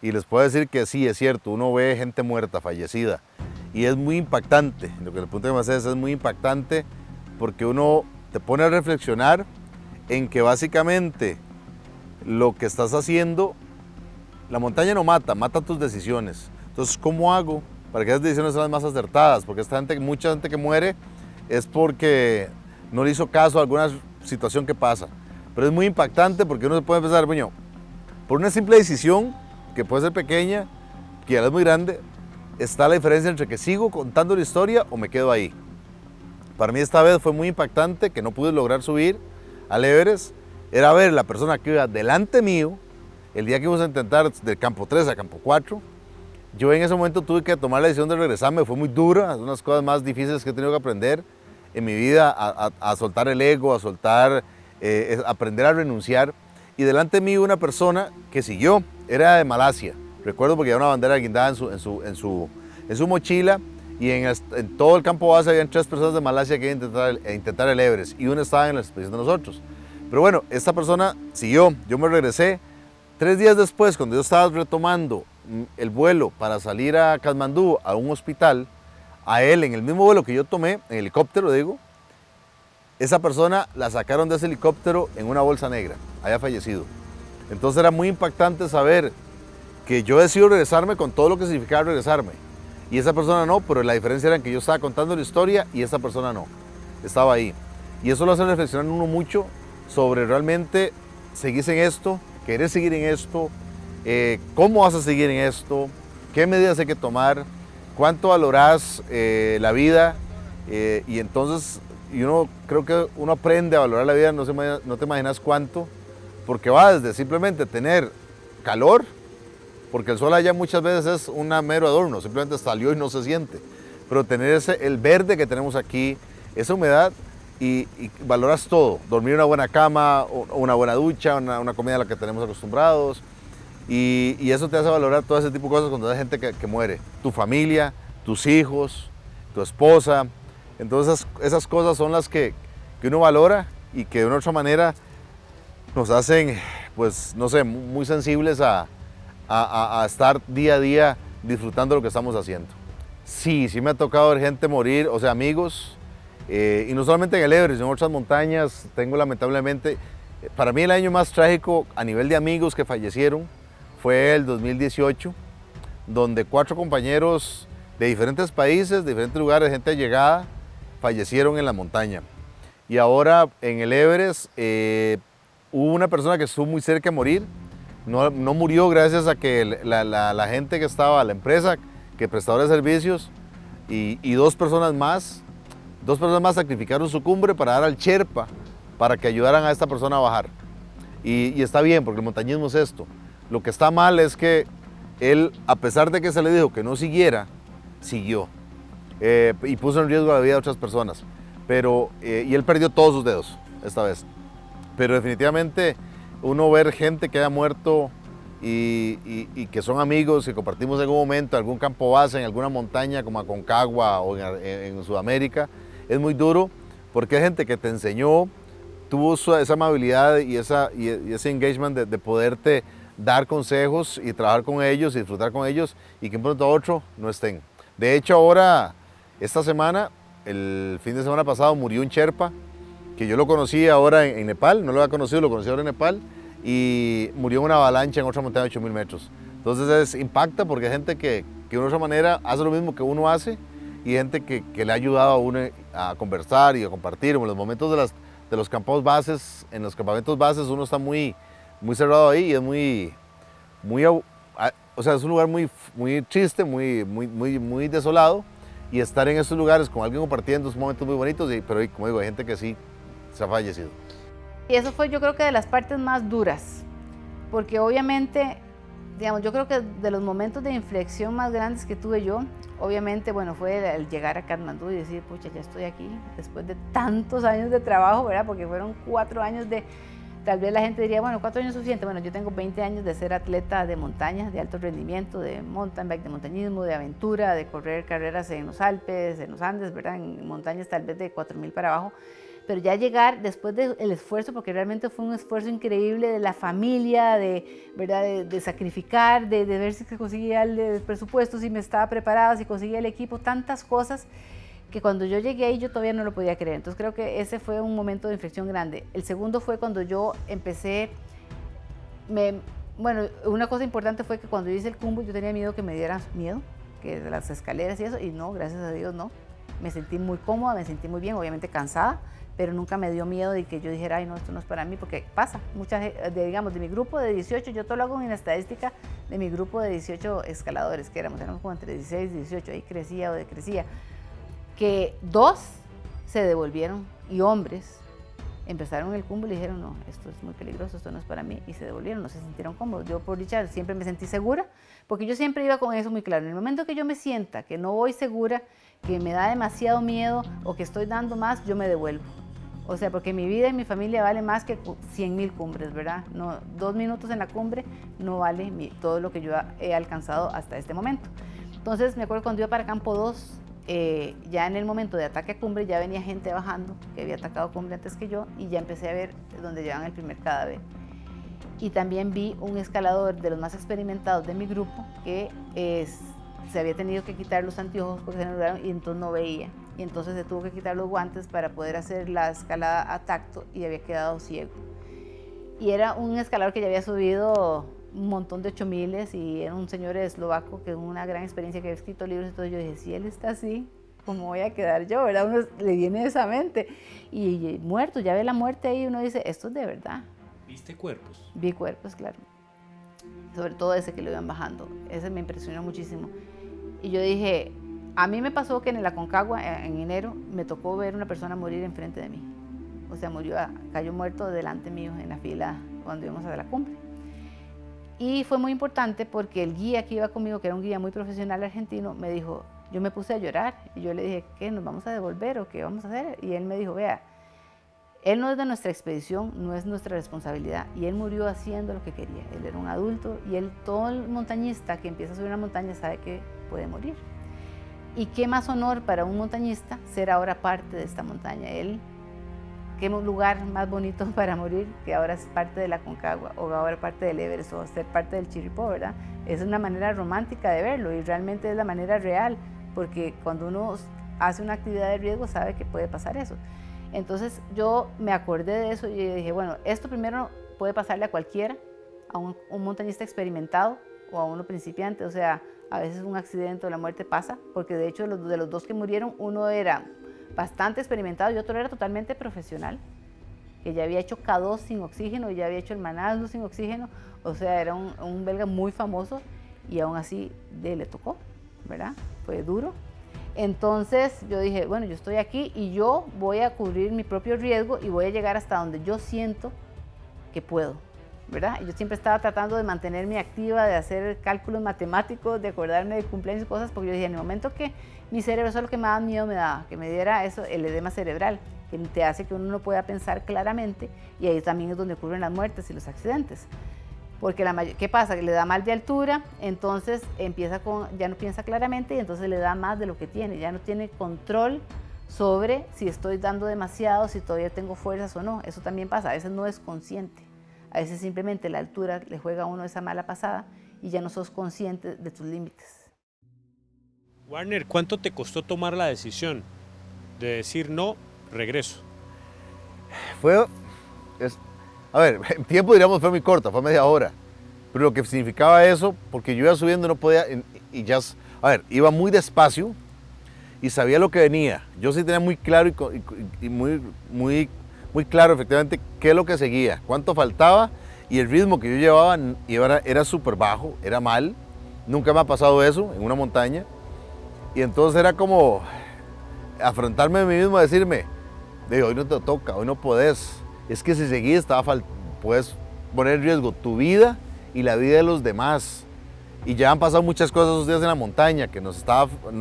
Y les puedo decir que sí, es cierto, uno ve gente muerta, fallecida. Y es muy impactante, lo que el punto de Mercedes es muy impactante porque uno te pone a reflexionar en que básicamente lo que estás haciendo, la montaña no mata, mata tus decisiones. Entonces, ¿cómo hago para que esas decisiones sean las más acertadas? Porque mucha gente que muere es porque no le hizo caso a alguna situación que pasa. Pero es muy impactante porque uno se puede empezar, bueno, por una simple decisión, que puede ser pequeña, que ya es muy grande, está la diferencia entre que sigo contando la historia o me quedo ahí. Para mí esta vez fue muy impactante que no pude lograr subir al Everest. Era ver la persona que iba delante mío, el día que íbamos a intentar del campo 3 a campo 4. Yo en ese momento tuve que tomar la decisión de regresarme, fue muy dura, es una de las cosas más difíciles que he tenido que aprender en mi vida, a soltar el ego, a soltar, aprender a renunciar. Y delante de mí una persona que siguió, era de Malasia, recuerdo porque había una bandera guindada en su mochila, y en todo el campo base habían 3 personas de Malasia que iban a intentar el Everest, y una estaba en la expedición de nosotros. Pero bueno, esta persona siguió, yo me regresé. 3 días después, cuando yo estaba retomando el vuelo para salir a Katmandú, a un hospital, a él, en el mismo vuelo que yo tomé, en helicóptero digo, esa persona la sacaron de ese helicóptero en una bolsa negra, había fallecido. Entonces era muy impactante saber que yo decido regresarme con todo lo que significaba regresarme. Y esa persona no, pero la diferencia era que yo estaba contando la historia y esa persona no, estaba ahí. Y eso lo hace reflexionar uno mucho sobre realmente seguir en esto, querer seguir en esto, cómo vas a seguir en esto, qué medidas hay que tomar, cuánto valorás la vida. Y entonces uno, creo que uno aprende a valorar la vida, no te imaginas cuánto, porque va desde simplemente tener calor, porque el sol allá muchas veces es un mero adorno, simplemente salió y no se siente, pero tener el verde que tenemos aquí, esa humedad, y valoras todo, dormir en una buena cama, una buena ducha, una comida a la que tenemos acostumbrados, y eso te hace valorar todo ese tipo de cosas cuando hay gente que muere, tu familia, tus hijos, tu esposa. Entonces esas cosas son las que uno valora y que de una otra manera nos hacen, pues no sé, muy sensibles a estar día a día disfrutando lo que estamos haciendo. Sí me ha tocado ver gente morir, o sea, amigos, y no solamente en el Everest, sino en otras montañas. Tengo lamentablemente, para mí el año más trágico a nivel de amigos que fallecieron fue el 2018, donde 4 compañeros de diferentes países, de diferentes lugares, gente allegada, fallecieron en la montaña. Y ahora en el Everest hubo una persona que estuvo muy cerca de morir. No murió gracias a que la gente que estaba, la empresa que prestaba de servicios, y 2 personas más sacrificaron su cumbre para dar al Sherpa, para que ayudaran a esta persona a bajar. Y está bien, porque el montañismo es esto. Lo que está mal es que él, a pesar de que se le dijo que no siguiera, siguió. Y puso en riesgo la vida de otras personas. Y él perdió todos sus dedos esta vez. Pero definitivamente uno ver gente que haya muerto y que son amigos, que compartimos en algún momento, algún campo base, en alguna montaña como Aconcagua o en Sudamérica, es muy duro, porque hay gente que te enseñó, tuvo esa amabilidad y ese engagement de poderte dar consejos y trabajar con ellos y disfrutar con ellos, y que de un pronto a otro no estén. De hecho, ahora, esta semana, el fin de semana pasado, murió un Sherpa, que yo lo conocí ahora en Nepal, no lo había conocido, lo conocí ahora en Nepal, y murió en una avalancha en otra montaña de 8.000 metros. Entonces impacta porque hay gente que de una otra manera hace lo mismo que uno hace, y gente que le ha ayudado a uno a conversar y a compartir. En los momentos de los campos bases, en los campamentos bases uno está muy cerrado ahí, y es o sea, es un lugar muy triste, muy desolado, y estar en esos lugares con alguien compartiendo es momentos muy bonitos, pero como digo, hay gente que sí se ha fallecido. Y eso fue, yo creo que de las partes más duras, porque obviamente, digamos, yo creo que de los momentos de inflexión más grandes que tuve yo, obviamente, bueno, fue el llegar a Katmandú y decir, pucha, ya estoy aquí, después de tantos años de trabajo, ¿verdad? Porque fueron 4 años de, tal vez la gente diría, bueno, 4 años es suficiente. Bueno, yo tengo 20 años de ser atleta de montaña, de alto rendimiento, de mountain bike, de montañismo, de aventura, de correr carreras en los Alpes, en los Andes, ¿verdad? En montañas tal vez de 4.000 para abajo. pero ya llegar después del esfuerzo, porque realmente fue un esfuerzo increíble de la familia, ¿verdad? De sacrificar, de ver si se conseguía el presupuesto, si me estaba preparada, si conseguía el equipo, tantas cosas que cuando yo llegué ahí yo todavía no lo podía creer. Entonces creo que ese fue un momento de inflexión grande. El segundo fue cuando yo empecé, bueno, una cosa importante fue que cuando yo hice el cumbu yo tenía miedo que me diera miedo, que de las escaleras y eso, y no, gracias a Dios no. Me sentí muy cómoda, me sentí muy bien, obviamente cansada, pero nunca me dio miedo de que yo dijera, ay no, esto no es para mí, porque pasa, digamos, de mi grupo de 18, yo todo lo hago en la estadística de mi grupo de 18 escaladores que éramos como entre 16 y 18, ahí crecía o decrecía, que 2 se devolvieron y hombres empezaron el cumbu y le dijeron, no, esto es muy peligroso, esto no es para mí, y se devolvieron, no se sintieron cómodos. Yo por dicha siempre me sentí segura, porque yo siempre iba con eso muy claro. En el momento que yo me sienta que no voy segura, que me da demasiado miedo o que estoy dando más, yo me devuelvo. O sea, porque mi vida y mi familia vale más que 100.000 cumbres, ¿verdad? No, 2 minutos en la cumbre no vale todo lo que yo he alcanzado hasta este momento. Entonces, me acuerdo cuando iba para Campo 2, ya en el momento de ataque a cumbre ya venía gente bajando, que había atacado cumbre antes que yo, y ya empecé a ver donde llevaban el primer cadáver. Y también vi un escalador de los más experimentados de mi grupo que se había tenido que quitar los anteojos porque se nublaron y entonces no veía. Y entonces se tuvo que quitar los guantes para poder hacer la escalada a tacto y había quedado ciego. Y era un escalador que ya había subido un montón de 8000 y era un señor eslovaco que una gran experiencia, que había escrito libros. Entonces yo dije, si él está así, ¿cómo voy a quedar yo? ¿Verdad? Uno le viene esa mente. Y muerto, ya ve la muerte ahí y uno dice, esto es de verdad. ¿Viste cuerpos? Vi cuerpos, claro. Sobre todo ese que lo iban bajando. Ese me impresionó muchísimo. Y yo dije, a mí me pasó que en el Aconcagua, en enero, me tocó ver una persona morir enfrente de mí. O sea, cayó muerto delante mío en la fila cuando íbamos a la cumbre. Y fue muy importante porque el guía que iba conmigo, que era un guía muy profesional argentino, me dijo, yo me puse a llorar. Y yo le dije, ¿qué? ¿Nos vamos a devolver o qué vamos a hacer? Y él me dijo, vea, él no es de nuestra expedición, no es nuestra responsabilidad. Y él murió haciendo lo que quería. Él era un adulto y todo el montañista que empieza a subir una montaña sabe que puede morir. Y qué más honor para un montañista ser ahora parte de esta montaña. Qué lugar más bonito para morir que ahora es parte de la Aconcagua o ahora parte del Everest o ser parte del Chirripó, ¿verdad? Es una manera romántica de verlo y realmente es la manera real, porque cuando uno hace una actividad de riesgo sabe que puede pasar eso. Entonces yo me acordé de eso y dije, bueno, esto primero puede pasarle a cualquiera, a un montañista experimentado o a uno principiante, o sea, a veces un accidente o la muerte pasa, porque de hecho de los 2 que murieron, uno era bastante experimentado y otro era totalmente profesional, que ya había hecho K2 sin oxígeno y ya había hecho el Manaslu sin oxígeno, o sea, era un belga muy famoso y aún así le tocó, ¿verdad? Fue duro. Entonces yo dije, bueno, yo estoy aquí y yo voy a cubrir mi propio riesgo y voy a llegar hasta donde yo siento que puedo, ¿verdad? Yo siempre estaba tratando de mantenerme activa, de hacer cálculos matemáticos, de acordarme de cumpleaños y cosas, porque yo dije, en el momento que mi cerebro, eso es lo que más miedo me daba, que me diera eso, el edema cerebral, que te hace que uno no pueda pensar claramente, y ahí también es donde ocurren las muertes y los accidentes. Porque ¿qué pasa? Que le da mal de altura, entonces ya no piensa claramente y entonces le da más de lo que tiene, ya no tiene control sobre si estoy dando demasiado, si todavía tengo fuerzas o no. Eso también pasa, a veces no es consciente, a veces simplemente la altura le juega a uno esa mala pasada y ya no sos consciente de tus límites. Warner, ¿cuánto te costó tomar la decisión de decir no, regreso? A ver, en tiempo diríamos fue muy corta, fue media hora. Pero lo que significaba eso, porque yo iba subiendo y no podía, iba muy despacio y sabía lo que venía. Yo sí tenía muy claro y muy claro efectivamente qué es lo que seguía, cuánto faltaba y el ritmo que yo llevaba era súper bajo, era mal. Nunca me ha pasado eso en una montaña. Y entonces era como afrontarme a mí mismo, decirme, hoy no te toca, hoy no podés. Es que si seguís puedes poner en riesgo tu vida y la vida de los demás. Y ya han pasado muchas cosas esos días en la montaña que no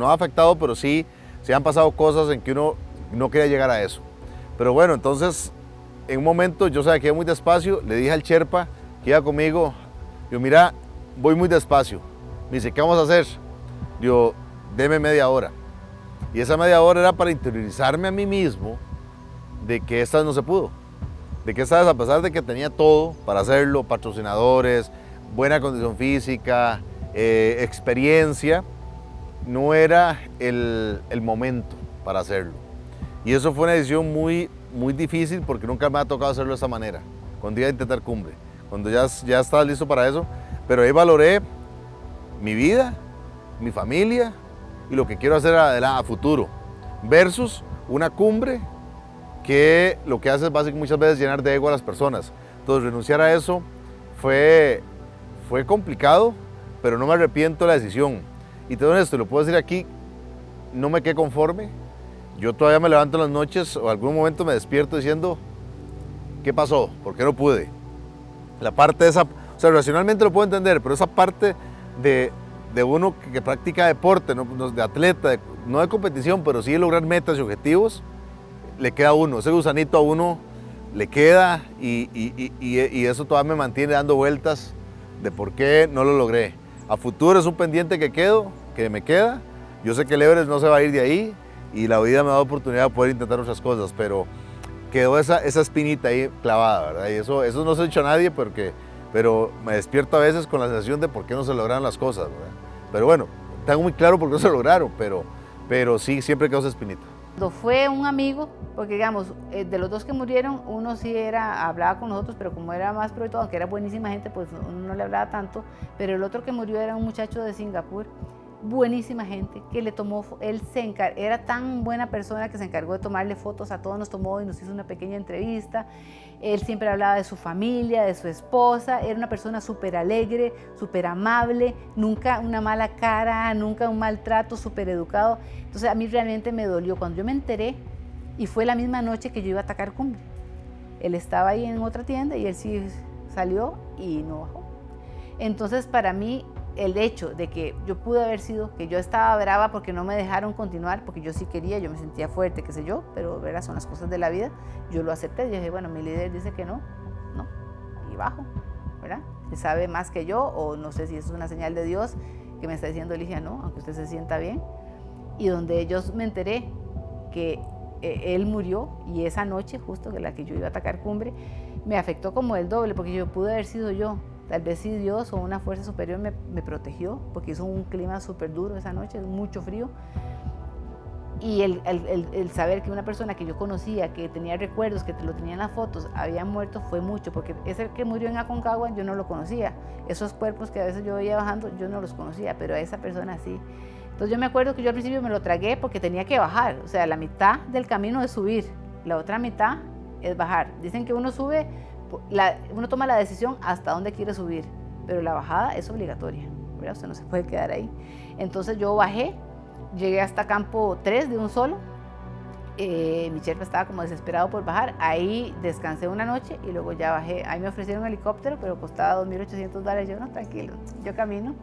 ha afectado, pero sí han pasado cosas en que uno no quería llegar a eso. Pero bueno, entonces en un momento yo sabía que iba muy despacio, le dije al Sherpa que iba conmigo, yo mira, voy muy despacio. Me dice, ¿qué vamos a hacer? Yo, deme media hora. Y esa media hora era para interiorizarme a mí mismo de que esta vez no se pudo. De que esta vez, a pesar de que tenía todo para hacerlo, patrocinadores, buena condición física, experiencia, no era el momento para hacerlo. Y eso fue una decisión muy difícil porque nunca me ha tocado hacerlo de esta manera, cuando iba a intentar cumbre, cuando ya estaba listo para eso, pero ahí valoré mi vida, mi familia y lo que quiero hacer a futuro, versus una cumbre que lo que hace es básicamente muchas veces llenar de ego a las personas. Entonces renunciar a eso fue complicado, pero no me arrepiento de la decisión. Y todo esto lo puedo decir aquí, no me quedé conforme. Yo todavía me levanto en las noches o algún momento me despierto diciendo, ¿qué pasó? ¿Por qué no pude? La parte de esa, o sea, racionalmente lo puedo entender, pero esa parte de uno que practica deporte, ¿no? De atleta, no de competición, pero sí de lograr metas y objetivos, le queda a uno, ese gusanito a uno le queda y eso todavía me mantiene dando vueltas de por qué no lo logré. A futuro es un pendiente que me queda. Yo sé que el Everest no se va a ir de ahí y la vida me ha dado oportunidad de poder intentar otras cosas, pero quedó esa espinita ahí clavada, ¿verdad? Y eso no se lo he dicho a nadie pero me despierto a veces con la sensación de por qué no se lograron las cosas, ¿verdad? Pero bueno, tengo muy claro por qué no se lograron, pero sí, siempre quedó esa espinita. Cuando fue un amigo, porque digamos, de los dos que murieron, uno sí hablaba con nosotros, pero como era más pro y todo, aunque era buenísima gente, pues uno no le hablaba tanto, pero el otro que murió era un muchacho de Singapur, buenísima gente, que le tomó, era tan buena persona que se encargó de tomarle fotos a todos, nos tomó y nos hizo una pequeña entrevista. Él siempre hablaba de su familia, de su esposa, era una persona súper alegre, súper amable, nunca una mala cara, nunca un maltrato, súper educado. Entonces a mí realmente me dolió cuando yo me enteré y fue la misma noche que yo iba a atacar cumbre. Él estaba ahí en otra tienda y él sí salió y no bajó. Entonces para mí el hecho de que yo pude haber sido, que yo estaba brava porque no me dejaron continuar, porque yo sí quería, yo me sentía fuerte, qué sé yo, pero ¿verdad? Son las cosas de la vida, yo lo acepté, yo dije, bueno, mi líder dice que no, y bajo, ¿verdad? Él sabe más que yo, o no sé si eso es una señal de Dios que me está diciendo, Eligia, no, aunque usted se sienta bien, y donde yo me enteré que él murió, y esa noche, justo que la que yo iba a atacar cumbre, me afectó como el doble, porque yo pude haber sido yo. Tal vez sí Dios o una fuerza superior me protegió, porque hizo un clima súper duro esa noche, mucho frío. Y el saber que una persona que yo conocía, que tenía recuerdos, que te lo tenía en las fotos, había muerto, fue mucho, porque ese que murió en Aconcagua yo no lo conocía. Esos cuerpos que a veces yo veía bajando, yo no los conocía, pero a esa persona sí. Entonces yo me acuerdo que yo al principio me lo tragué porque tenía que bajar, o sea, la mitad del camino es subir, la otra mitad es bajar. Dicen que uno sube, uno toma la decisión hasta dónde quiere subir, pero la bajada es obligatoria, ¿verdad? Usted no se puede quedar ahí. Entonces yo bajé, llegué hasta campo 3 de un solo, mi Sherpa estaba como desesperado por bajar, ahí descansé una noche y luego ya bajé. Ahí me ofrecieron un helicóptero, pero costaba $2.800, yo no, tranquilo, yo camino.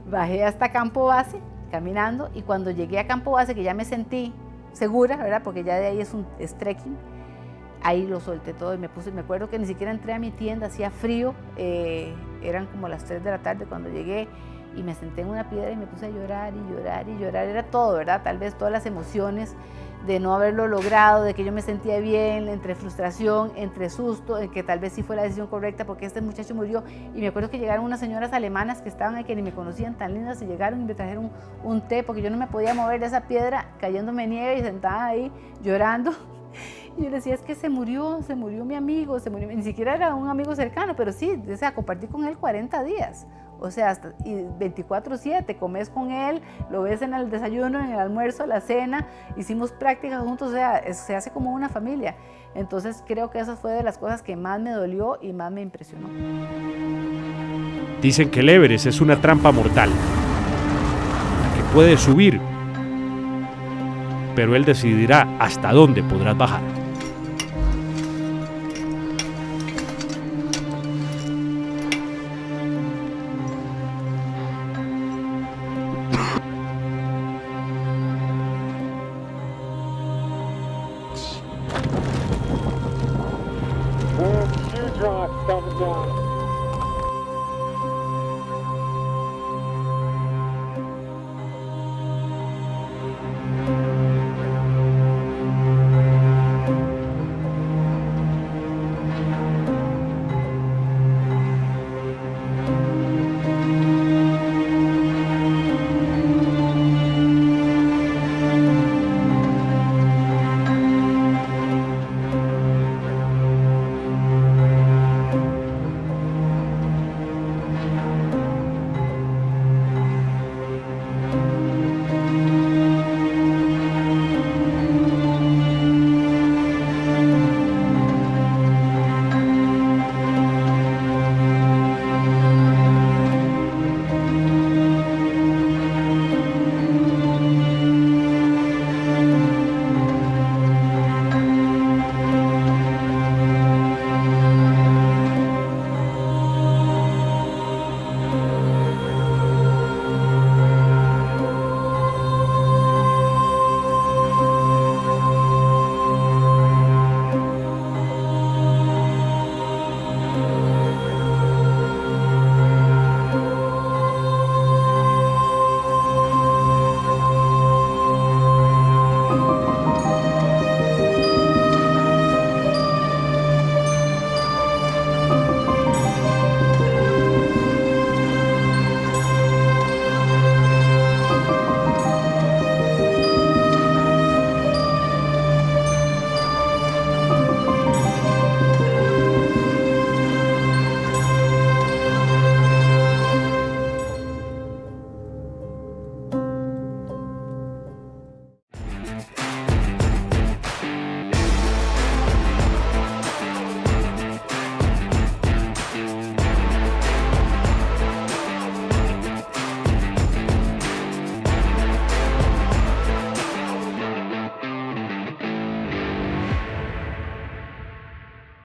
Bajé hasta campo base, caminando, y cuando llegué a campo base, que ya me sentí segura, ¿verdad? Porque ya de ahí es trekking, ahí lo solté todo y me acuerdo que ni siquiera entré a mi tienda, hacía frío, eran como las 3 de la tarde cuando llegué, y me senté en una piedra y me puse a llorar y llorar y llorar, era todo, ¿verdad? Tal vez todas las emociones de no haberlo logrado, de que yo me sentía bien, entre frustración, entre susto, de que tal vez sí fue la decisión correcta porque este muchacho murió. Y me acuerdo que llegaron unas señoras alemanas que estaban ahí, que ni me conocían, tan lindas, y llegaron y me trajeron un té, porque yo no me podía mover de esa piedra, cayéndome nieve y sentada ahí llorando. Y yo decía, es que se murió mi amigo, ni siquiera era un amigo cercano, pero sí, o sea, compartí con él 40 días. O sea, hasta 24/7, comes con él, lo ves en el desayuno, en el almuerzo, la cena, hicimos prácticas juntos, o sea, se hace como una familia. Entonces creo que esa fue de las cosas que más me dolió y más me impresionó. Dicen que el Everest es una trampa mortal, a la que puedes subir, pero él decidirá hasta dónde podrás bajar. Shoe drop, double down.